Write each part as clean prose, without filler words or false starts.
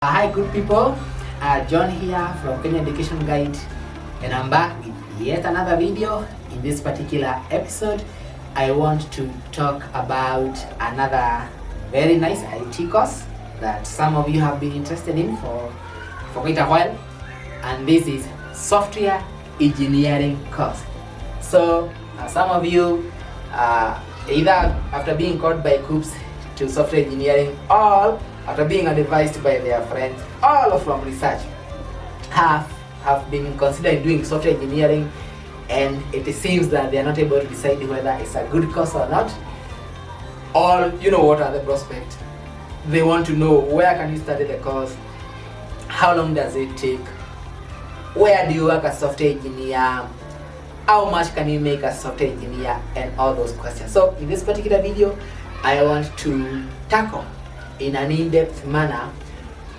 Hi good people, John here from Kenya Education Guide, and I'm back with yet another video. In this particular episode, I want to talk about another very nice IT course that some of you have been interested in for quite a while, and this is software engineering course. So some of you either after being caught by coops to software engineering, or after being advised by their friends, all from research, have been considering doing software engineering, and it seems that they are not able to decide whether it's a good course or not, or what are the prospects. They want to know where can you study the course, how long does it take, where do you work as software engineer, how much can you make as software engineer, and all those questions. So in this particular video, I want to tackle in an in-depth manner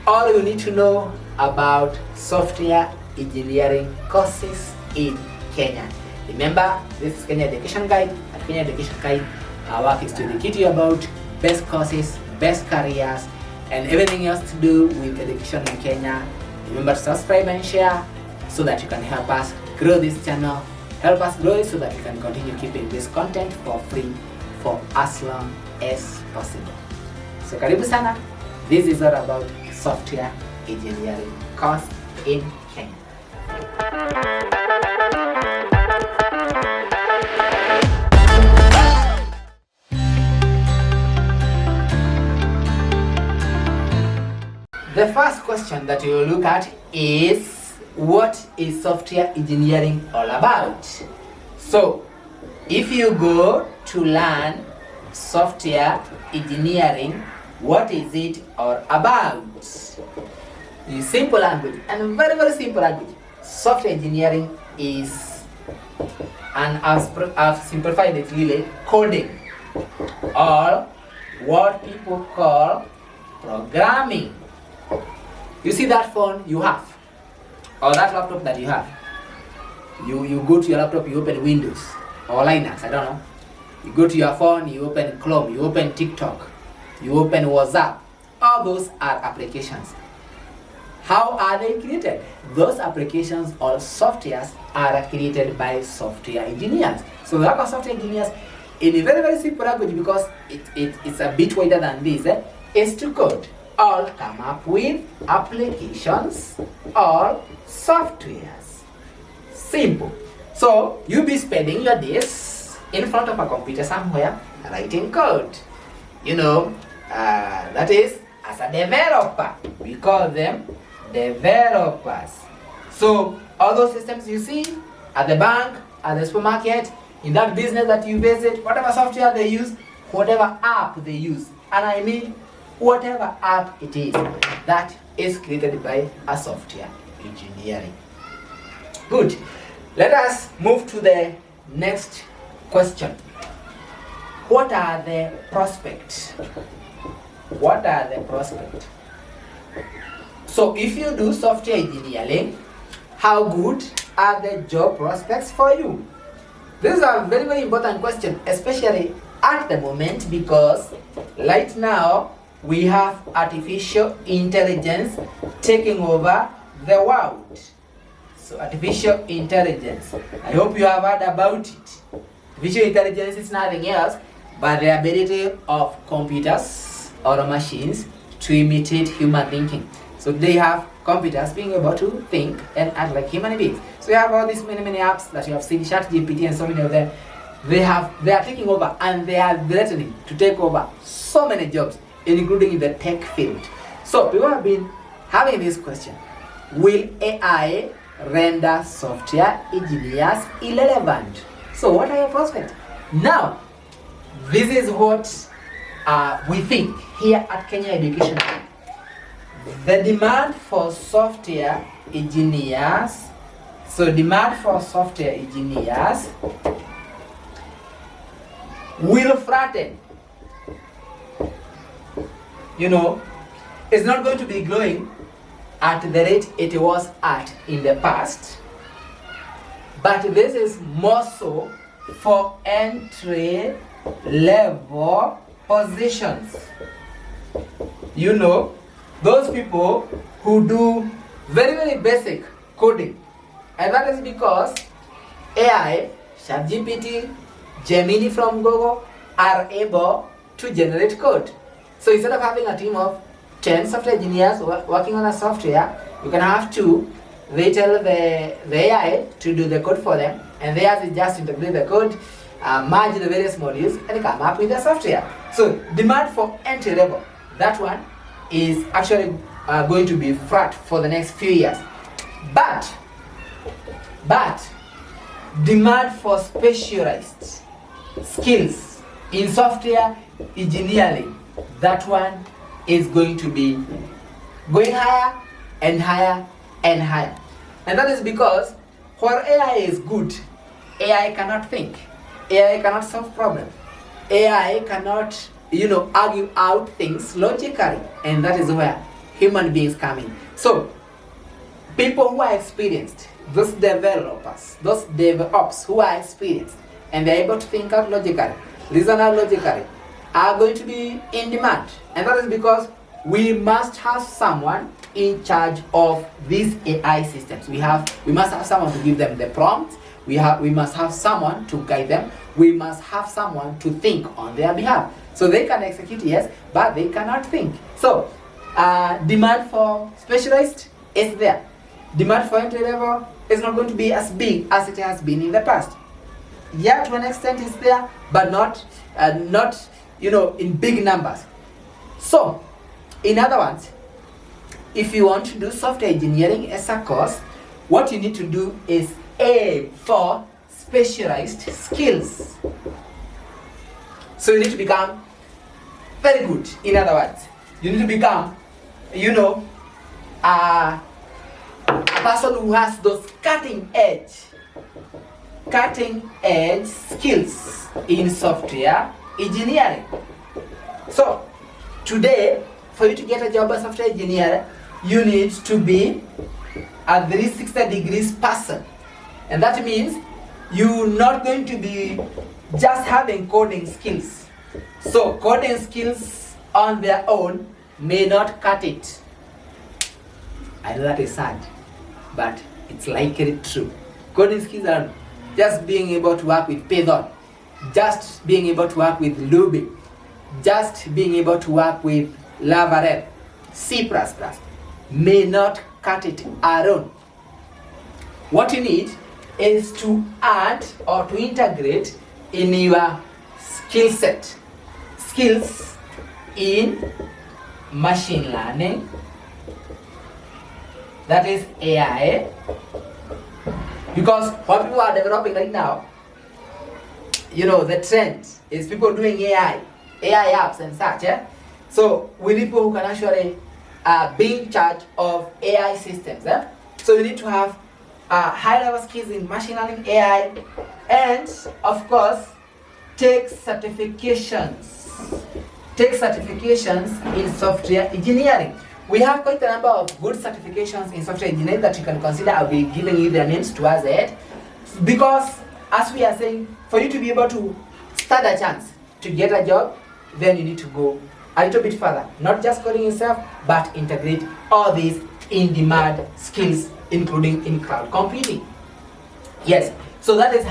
all you need to know about software engineering courses in Kenya. Remember, this is Kenya Education Guide. At Kenya Education Guide, our work is to educate you about best courses, best careers, and everything else to do with education in Kenya. Remember to subscribe and share so that you can help us grow this channel, help us grow it so that we can continue keeping this content for free for as long as possible. So karibu sana. This is all about software engineering course in Kenya. The first question that you will look at is, what is software engineering all about? So if you go to learn software engineering, what is it all about? In simple language, and very, very simple language, software engineering is, and I've simplified it really, coding, or what people call programming. You see that phone you have, or that laptop that you have, you go to your laptop, you open Windows or Linux, I don't know. You go to your phone, you open Chrome, you open TikTok, you open WhatsApp. All those are applications. How are they created? Those applications or softwares are created by software engineers. So the work of software engineers, in a very, very simple language, because it's a bit wider than this, is to code or come up with applications or softwares. Simple. So you'll be spending your days in front of a computer somewhere writing code. That is, as a developer, we call them developers. So all those systems you see at the bank, at the supermarket, in that business that you visit, whatever software they use, whatever app they use, and I mean whatever app it is, that is created by a software engineering. Good. Let us move to the next question. What are the prospects? What are the prospects? So if you do software engineering, how good are the job prospects for you? This is a very, very important question, especially at the moment, because right now we have artificial intelligence taking over the world. So artificial intelligence, I hope you have heard about it. Artificial intelligence is nothing else but the ability of computers or machines to imitate human thinking. So they have computers being able to think and act like human beings. So you have all these many apps that you have seen, ChatGPT and so many of them. They are taking over, and they are threatening to take over so many jobs, including in the tech field. So people have been having this question: will AI render software engineers irrelevant? So what are your prospects? Now, this is what we think here at Kenya Education. The demand for software engineers, will flatten. It's not going to be growing at the rate it was at in the past, but this is more so for entry level positions. those people who do very, very basic coding. And that is because AI, ChatGPT, Gemini from Google are able to generate code. So instead of having a team of 10 software engineers working on a software, you can have two. They tell the AI to do the code for them, and they have to just integrate the code, merge the various modules, and come up with the software. So demand for entry level, that one is actually going to be flat for the next few years. But demand for specialized skills in software engineering, that one is going to be going higher and higher and higher. And that is because while AI is good, AI cannot think, AI cannot solve problems, AI cannot, argue out things logically, and that is where human beings come in. So people who are experienced, those developers, those DevOps who are experienced and they're able to think out logically, reason out logically, are going to be in demand. And that is because we must have someone in charge of these AI systems. We must have someone to give them the prompts. We must have someone to guide them. We must have someone to think on their behalf. So they can execute, yes, but they cannot think. So demand for specialists is there. Demand for entry level is not going to be as big as it has been in the past. Yeah, to an extent it's there, but not in big numbers. So, in other words, if you want to do software engineering as a course, what you need to do is aim for specialized skills. So you need to become very good. In other words, you need to become, a person who has those cutting edge skills in software engineering. So today, for you to get a job as a software engineer, you need to be a 360 degrees person. And that means you're not going to be just having coding skills. So coding skills on their own may not cut it. I know that is sad, but it's likely true. Coding skills are just being able to work with Python, just being able to work with Ruby, just being able to work with Laravel, C++, may not cut it alone. What you need is to add or to integrate in your skill set skills in machine learning, that is AI, because what people are developing right now, the trend is people doing AI apps and such. Yeah? So we need people who can actually be in charge of AI systems. Yeah? So you need to have high-level skills in machine learning, AI, and of course, take certifications in software engineering. We have quite a number of good certifications in software engineering that you can consider. I'll be giving you their names towards it. Because, as we are saying, for you to be able to stand a chance to get a job, then you need to go a little bit further. Not just coding yourself, but integrate all these in-demand skills, including in cloud computing. Yes, so that is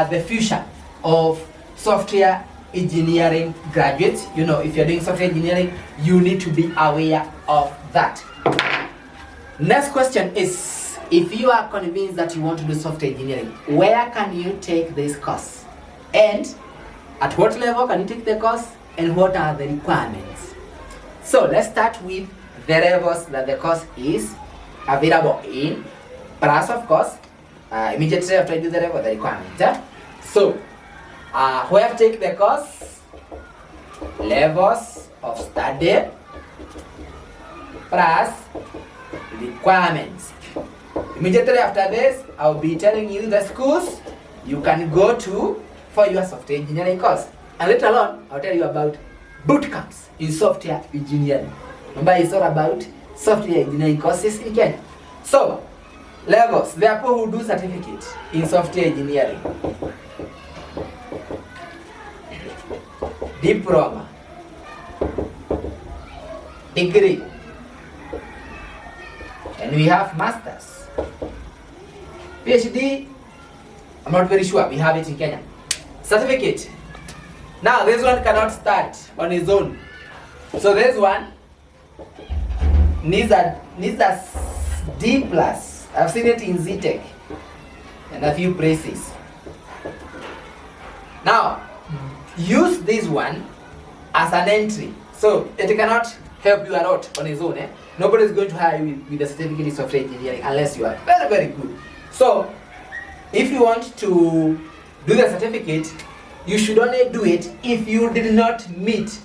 the future of software engineering graduates. If you're doing software engineering, you need to be aware of that. Next question is, if you are convinced that you want to do software engineering, where can you take this course? And at what level can you take the course? And what are the requirements? So let's start with the levels that the course is available in, plus of course, immediately after I do the level, the requirements. So, where to take the course, levels of study, plus requirements. Immediately after this, I'll be telling you the schools you can go to for your software engineering course. And later on, I'll tell you about boot camps in software engineering. Remember, it's all about software engineering courses in Kenya. So, levels, there are people who do certificates in software engineering. Diploma, degree. And we have masters. PhD, I'm not very sure. We have it in Kenya. Certificate. Now this one cannot start on its own. So this one needs a D plus. I've seen it in ZTech and a few places. Now use this one as an entry. So it cannot help you a lot on its own. Nobody is going to hire you with a certificate in software engineering unless you are very, very good. So if you want to do the certificate, you should only do it if you did not meet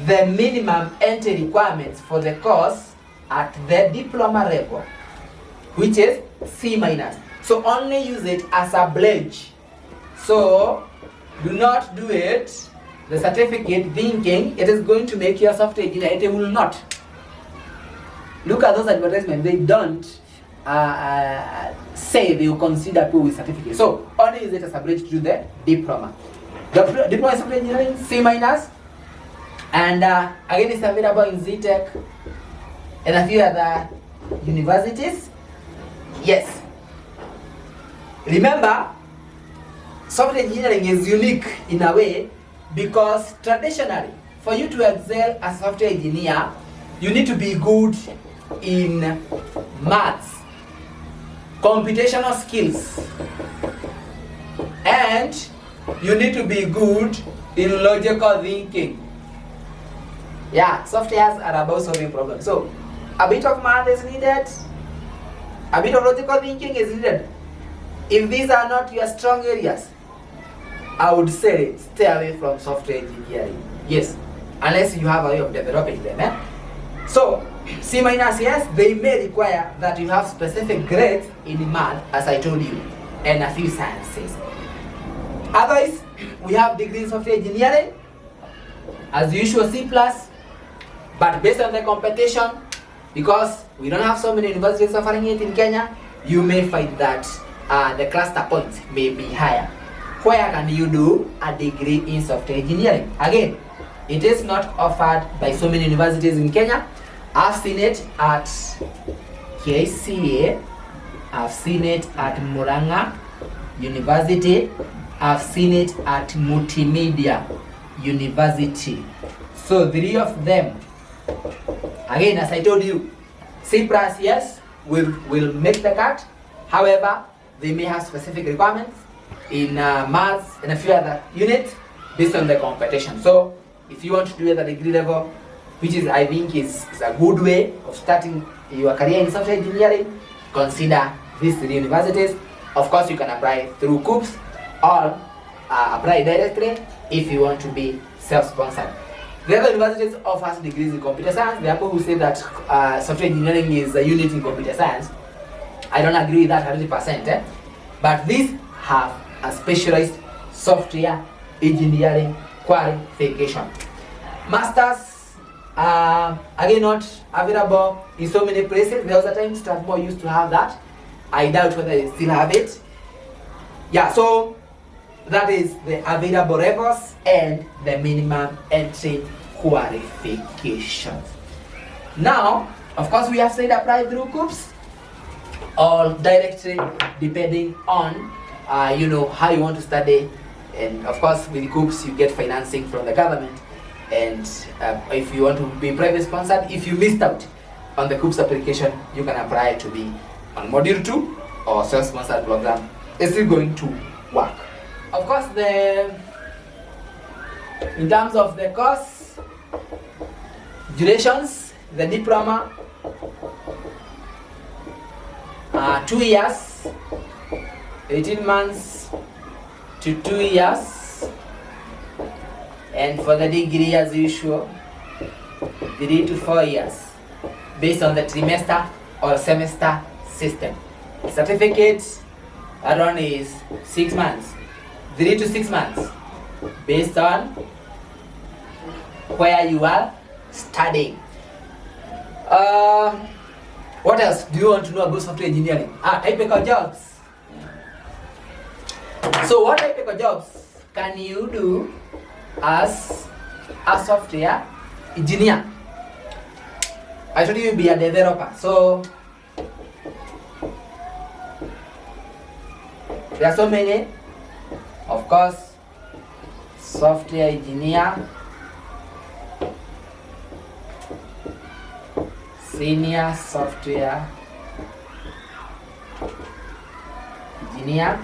the minimum entry requirements for the course at the diploma level, which is C minus. So only use it as a pledge. So do not do it, the certificate, thinking it is going to make you a software engineer. It will not. Look at those advertisements. They don't say they will consider people with certificate. So only use it as a bridge to do the diploma. The diploma is software engineering, C minus, and again it's available in ZTech and a few other universities. Yes. Remember, software engineering is unique in a way because traditionally, for you to excel as a software engineer, you need to be good in maths, computational skills, and you need to be good in logical thinking. Yeah, softwares are about solving problems. So a bit of math is needed, a bit of logical thinking is needed. If these are not your strong areas, I would say stay away from software engineering. Yes, unless you have a way of developing them. So C minus, yes, they may require that you have specific grades in math, as I told you, and a few sciences. Otherwise, we have degrees in software engineering, as usual C plus, but based on the competition, because we don't have so many universities offering it in Kenya, you may find that the cluster points may be higher. Where can you do a degree in software engineering? Again, it is not offered by so many universities in Kenya. I've seen it at KCA, I've seen it at Murang'a University, I've seen it at Multimedia University. So 3 of them. Again, as I told you, C plus, yes, will make the cut. However, they may have specific requirements in maths and a few other units based on the competition. So if you want to do it at the degree level, which is I think is a good way of starting your career in software engineering, consider these 3 universities. Of course, you can apply through COOPS or apply directly if you want to be self-sponsored. The other universities offers degrees in computer science. There are people who say that software engineering is a unit in computer science. I don't agree with that 100%. But these have a specialized software engineering qualification. Masters, again, not available in so many places. There was a time Strasbourg used to have that. I doubt whether they still have it. Yeah, so that is the available levels and the minimum entry qualifications. Now, of course, we have said apply through COOPS or directly, depending on how you want to study. And of course, with COOPS, you get financing from the government. And if you want to be private sponsored, if you missed out on the COOPS application, you can apply to be on module 2 or self-sponsored program. It's still going to work. Of course, in terms of the course durations, the diploma, 2 years, 18 months to 2 years, and for the degree, as usual, 3 to 4 years, based on the trimester or semester system. Certificate, that one is 6 months, 3 to 6 months, based on where you are studying. What else do you want to know about software engineering? Typical jobs. So what typical jobs can you do as a software engineer? I told you you'll be a developer. So there are so many. Of course, software engineer, senior software engineer.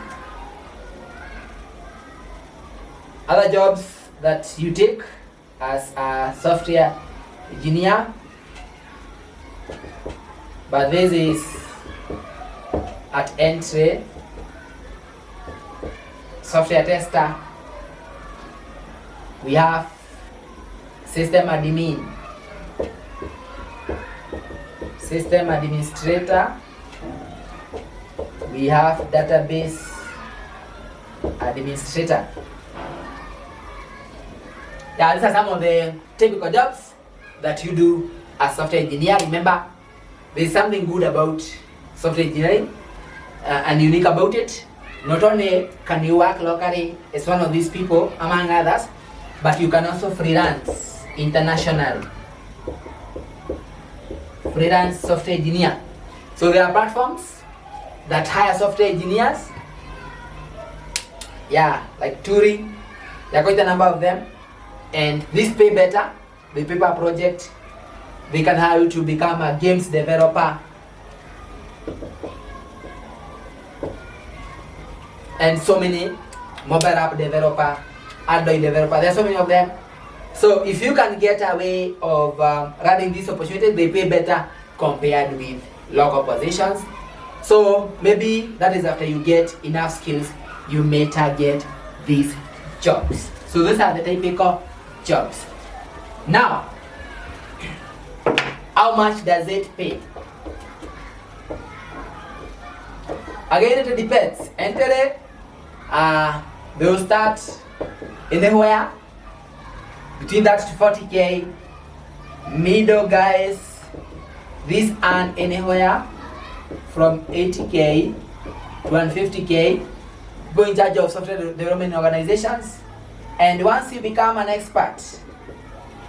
Other jobs that you take as a software engineer, but this is at entry. Software tester, we have system admin, system administrator, we have database administrator. Yeah, these are some of the typical jobs that you do as software engineer. Remember, there's something good about software engineering and unique about it. Not only can you work locally as one of these people, among others, but you can also freelance internationally. Freelance software engineer. So there are platforms that hire software engineers. Yeah, like Turing. There are quite a number of them. And these pay better. They pay per project. They can hire you to become a games developer. And so many mobile app developer, Android developer, there are so many of them. So if you can get a way of running these opportunities, they pay better compared with local positions. So maybe that is after you get enough skills, you may target these jobs. So these are the typical jobs. Now, how much does it pay? Again, it depends. Entry, they will start anywhere between that to 40k. Middle guys, these earn anywhere from 80k to 150k. Go in charge of software development organizations, and once you become an expert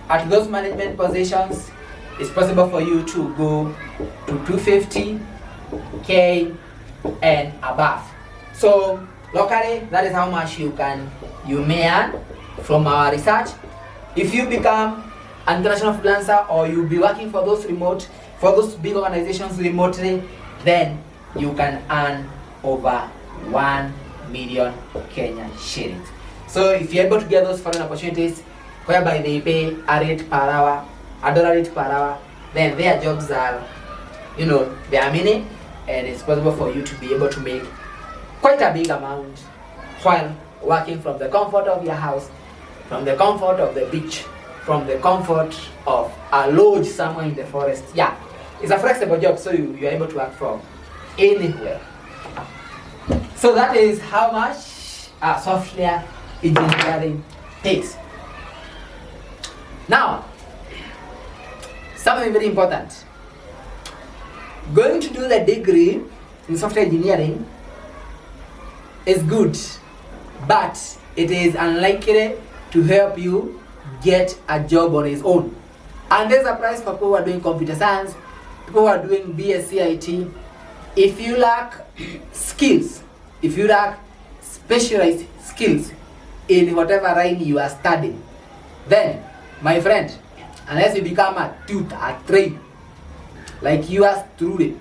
at those management positions, it's possible for you to go to 250k and above. So locally, that is how much you may earn from our research. If you become an international freelancer, or you'll be working for those big organizations remotely, then you can earn over 1 million Kenyan shillings. So if you're able to get those foreign opportunities whereby they pay a rate per hour, a dollar rate per hour, then their jobs are, they are many, and it's possible for you to be able to make quite a big amount while working from the comfort of your house, from the comfort of the beach, from the comfort of a lodge somewhere in the forest. Yeah, it's a flexible job, so you are able to work from anywhere. So that is how much software engineering takes. Now, something very important. Going to do the degree in software engineering is good, but it is unlikely to help you get a job on its own. And there's a price for people who are doing computer science, people who are doing BSc IT. If you lack skills, if you lack specialized skills in whatever line you are studying, then, my friend, unless you become a tutor, a trainer, like you are truly,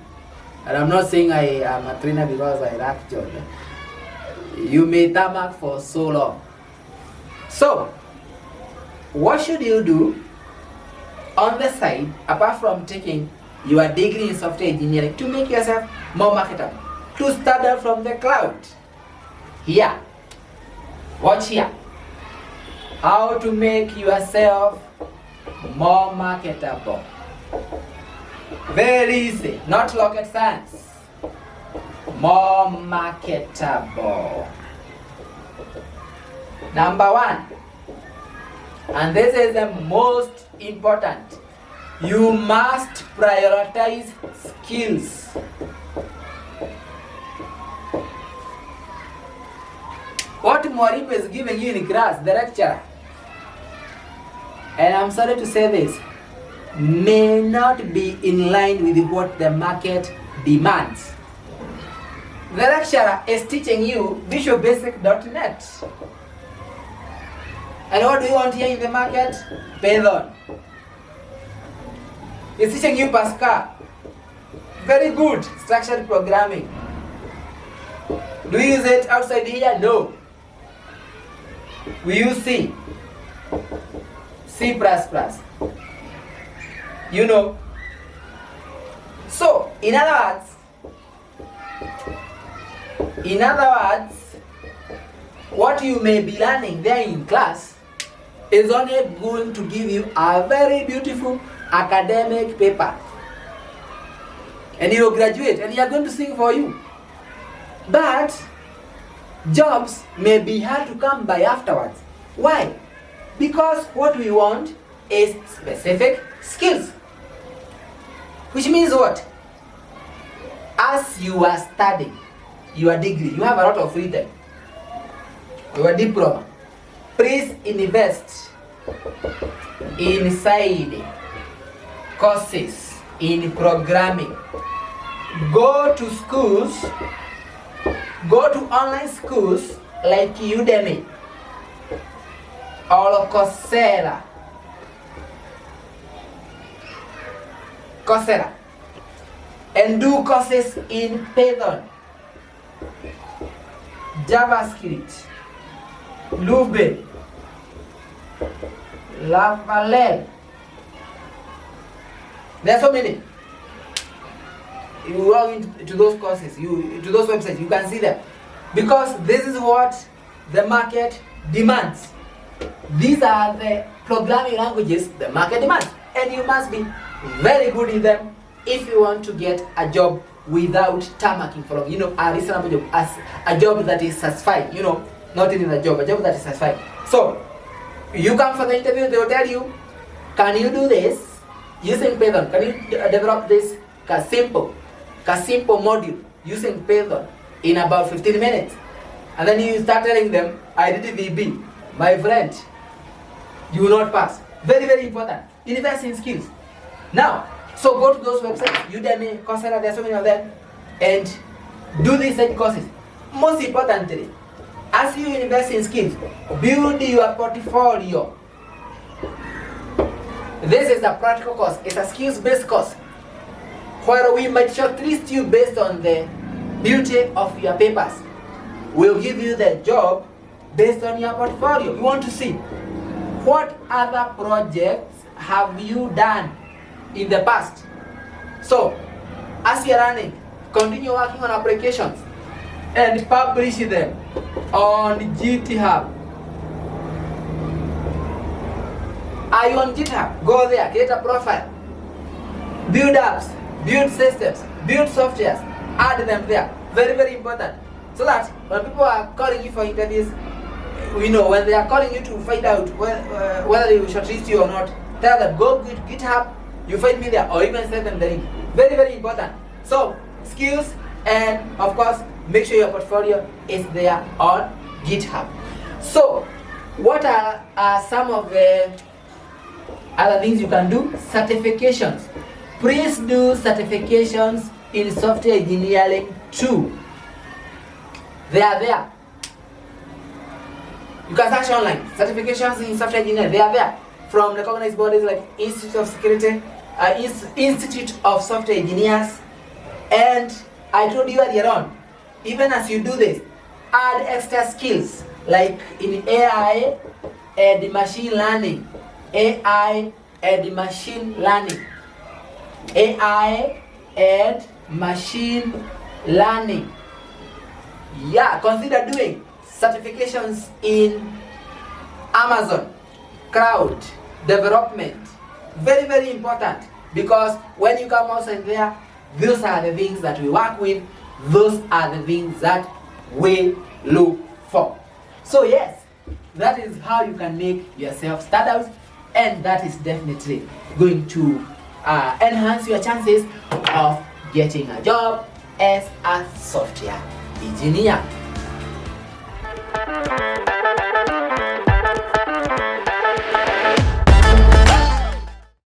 and I'm not saying I am a trainer because I lack job, you may tarmac for so long. So, what should you do on the side, apart from taking your degree in software engineering, to make yourself more marketable, to start from the cloud? Here, watch here. How to make yourself more marketable. Very easy, not rocket science. More marketable. Number one, and this is the most important, you must prioritize skills. What Mwalimu is giving you in class, the lecturer, and I'm sorry to say this, may not be in line with what the market demands. The lecturer is teaching you visualbasic.net. And what do you want here in the market? Python. He's teaching you Pascal. Very good structured programming. Do we use it outside here? No. We use C. C++. You know. So, in other words, what you may be learning there in class is only going to give you a very beautiful academic paper. And you will graduate and you are going to sing for you. But jobs may be hard to come by afterwards. Why? Because what we want is specific skills. Which means what? As you are studying your degree, you have a lot of free time. Your diploma. Please invest inside courses in programming. Go to schools, go to online schools like Udemy or Coursera, and do courses in Python, JavaScript, Lube, Laravel. There are so many. You log into those courses, to those websites, you can see them. Because this is what the market demands. These are the programming languages the market demands. And you must be very good in them if you want to get a job without tarmacking for long. A reasonable job, as a job that is satisfying. Not in a job that is satisfying. So, you come for the interview, they will tell you, can you do this using Python? Can you develop this simple module using Python in about 15 minutes? And then you start telling them, I did VB. My friend, you will not pass. Very, very important. Invest in skills. Now, so go to those websites, Udemy, Coursera, there are so many of them, and do these same courses. Most importantly, as you invest in skills, build your portfolio. This is a practical course. It's a skills-based course, where we might shortlist you based on the beauty of your papers. We'll give you the job based on your portfolio. We want to see what other projects have you done in the past. So, as you're learning, continue working on applications and publish them on GitHub. Are you on GitHub? Go there, create a profile, build apps, build systems, build softwares, add them there. Very, very important. So that when people are calling you for interviews, when they are calling you to find out whether they will shortlist you or not, tell them, go to GitHub, you find me there, or even send them the link. Very, very important. So, skills, and of course, make sure your portfolio is there on GitHub. So, what are some of the other things you can do? Certifications. Please do certifications in software engineering too. They are there. You can search online. Certifications in software engineering, they are there. From recognized bodies like Institute of Security, Institute of Software Engineers, and I told you earlier on, even as you do this, add extra skills like in AI and machine learning. AI and machine learning. AI and machine learning. Yeah, consider doing certifications in Amazon, cloud development. Very, very important, because when you come outside there, those are the things that we work with. Those are the things that we look for. So yes, that is how you can make yourself stand out, and that is definitely going to enhance your chances of getting a job as a software engineer.